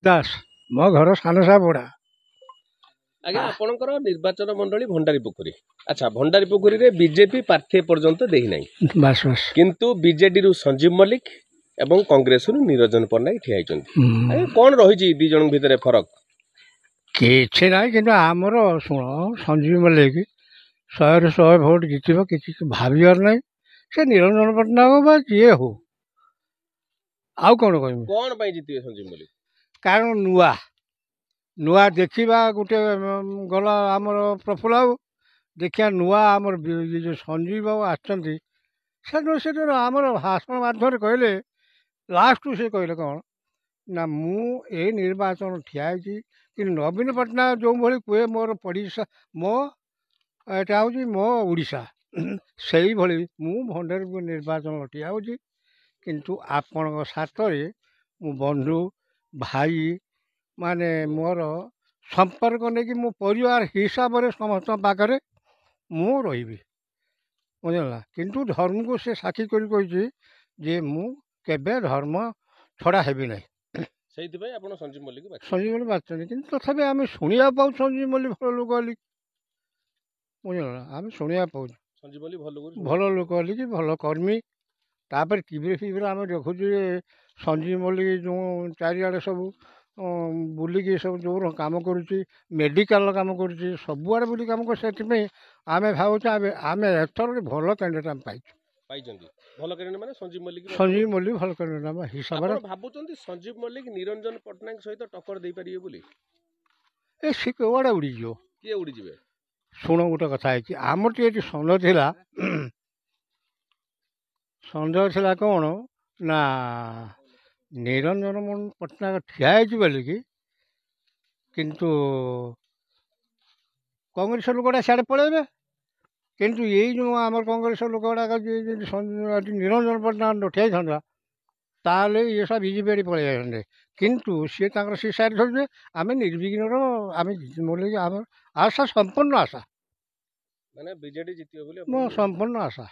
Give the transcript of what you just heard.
ଦାସ ମୋ ଘର ସାନସାପଡ଼ା। ଆଜ୍ଞା ଆପଣଙ୍କର ନିର୍ବାଚନ ମଣ୍ଡଳୀ ଭଣ୍ଡାରୀ ପୋଖରୀ। ଆଚ୍ଛା ଭଣ୍ଡାରୀ ପୋଖରୀରେ ବିଜେପି ପ୍ରାର୍ଥୀ ଏପର୍ଯ୍ୟନ୍ତ ଦେଇନାହିଁ, ବାସ୍ ବାସ୍। କିନ୍ତୁ ବିଜେଡିରୁ ସଞ୍ଜୀବ ମଲ୍ଲିକ ଏବଂ କଂଗ୍ରେସରୁ ନିରଞ୍ଜନ ପଟ୍ଟନାୟକ ଠିଆ ହେଇଛନ୍ତି। ଆଜ୍ଞା କ'ଣ ରହିଛି ଦି ଜଣଙ୍କ ଭିତରେ ଫରକ? କିଛି ନାହିଁ, କିନ୍ତୁ ଆମର ଶୁଣ, ସଞ୍ଜୀବ ମଲ୍ଲିକ 100ରୁ 100 ଭୋଟ ଜିତିବ, କିଛି ଭାବିବାର ନାହିଁ। ସେ ନିରଞ୍ଜନ ପଟ୍ଟନାୟକ ବା ଯିଏ ହଉ, ଆଉ କ'ଣ କହିବି? କ'ଣ ପାଇଁ ଜିତିବେ ସଞ୍ଜୀବ ମଲ୍ଲିକ? କାରଣ ନୂଆ ଦେଖିବା ଗୋଟେ ଗଲା ଆମର ପ୍ରଫୁଲ୍ଲ ବାବୁ, ଦେଖିବା ନୂଆ ଆମର ଯେଉଁ ସଞ୍ଜୀବ ବାବୁ ଆସିଛନ୍ତି, ସେଦିନ ଆମର ଭାଷଣ ମାଧ୍ୟମରେ କହିଲେ, ଲାଷ୍ଟକୁ ସେ କହିଲେ କ'ଣ ନା, ମୁଁ ଏଇ ନିର୍ବାଚନ ଠିଆ ହେଇଛି, କିନ୍ତୁ ନବୀନ ପଟ୍ଟନାୟକ ଯେଉଁଭଳି କୁହେ ମୋର ପଡ଼ିଶା, ଏଇଟା ହେଉଛି ମୋ ଓଡ଼ିଶା, ସେଇଭଳି ମୁଁ ଭଣ୍ଡାରୀ ନିର୍ବାଚନ ଠିଆ ହେଉଛି। କିନ୍ତୁ ଆପଣଙ୍କ ସାଥରେ ମୁଁ ବନ୍ଧୁ ଭାଇ ମାନେ ମୋର ସମ୍ପର୍କ ନେଇକି ମୋ ପରିବାର ହିସାବରେ ସମସ୍ତଙ୍କ ପାଖରେ ମୁଁ ରହିବି, ବୁଝିଲା। କିନ୍ତୁ ଧର୍ମକୁ ସେ ସାକ୍ଷୀ କରି କହିଛି ଯେ ମୁଁ କେବେ ଧର୍ମ ଛଡ଼ା ହେବି ନାହିଁ। ସେଇଥିପାଇଁ ଆପଣ ସଞ୍ଜୀବ ମଲ୍ଲିକ ବାଛନ୍ତି। କିନ୍ତୁ ତଥାପି ଆମେ ଶୁଣିବାକୁ ପାଉଛୁ ସଞ୍ଜୀବ ମଲ୍ଲିକ ଭଲ ଲୋକ ବୋଲି, ବୁଝିଲା। ଆମେ ଶୁଣିବାକୁ ପାଉଛୁ ସଞ୍ଜୀବ ମଲ୍ଲିକ ଭଲ ଲୋକ ବୋଲି କି ଭଲ କର୍ମୀ। ତାପରେ ଟିଭିରେ ଆମେ ଦେଖୁଛୁ ଯେ ସଞ୍ଜୀବ ମଲ୍ଲିକ ଯେଉଁ ଚାରିଆଡ଼େ ସବୁ ବୁଲିକି ସବୁ ଯେଉଁ କାମ କରୁଛି, ମେଡ଼ିକାଲର କାମ କରୁଛି, ସବୁଆଡ଼େ ବୁଲି କାମ କରୁଛି। ସେଥିପାଇଁ ଆମେ ଭାବୁଛୁ ଆମେ ଏଥର ଭଲ କ୍ୟାଣ୍ଡିଡେଟ୍ ଆମେ ପାଇଛନ୍ତି। ଭଲ କ୍ୟାଣ୍ଡିଡେଟ୍ ମାନେ ସଞ୍ଜୀବ ମଲ୍ଲିକ ଭଲ କ୍ୟାଣ୍ଡିଡେଟ୍ ଆମ ହିସାବରେ। ଭାବୁଛନ୍ତି ସଞ୍ଜୀବ ମଲ୍ଲିକ ନିରଞ୍ଜନ ପଟ୍ଟନାୟକ ସହିତ ଟକ୍କର ଦେଇପାରିବେ ବୋଲି? ସେ କେଉଁଆଡ଼େ ଉଡ଼ିଯିବ? କିଏ ଉଡ଼ିଯିବେ? ଶୁଣ, ଗୋଟେ କଥା ହେଇଛି, ଆମର ଟିକେ ଏଠି ସନ୍ଦେହ ଥିଲା କ'ଣ ନା ନିରଞ୍ଜନ ପଟ୍ଟନାୟକ ଠିଆ ହେଇଛି ବୋଲିକି, କିନ୍ତୁ କଂଗ୍ରେସ ଲୋକଟା ସିଆଡ଼େ ପଳେଇବେ। କିନ୍ତୁ ଏଇ ଯେଉଁ ଆମର କଂଗ୍ରେସ ଲୋକଗୁଡ଼ାକ ନିରଞ୍ଜନ ପଟ୍ଟନାୟକ ଠିଆ ହେଇଥାନ୍ତା, ତାହେଲେ ଇଏ ସବୁ ବିଜେପି ଆଡ଼େ ପଳେଇ ଯାଇଥାନ୍ତେ। କିନ୍ତୁ ସିଏ ତାଙ୍କର ସେ ସାଇଡ଼୍ ଧରିବେ, ଆମେ ନିର୍ବିଘ୍ନର ଆମେ ମଲ୍ଲିକ, ଆମର ଆଶା, ସମ୍ପୂର୍ଣ୍ଣ ଆଶା, ମାନେ ବିଜେଡି ଜିତିବ ବୋଲି ମୋ ସମ୍ପୂର୍ଣ୍ଣ ଆଶା।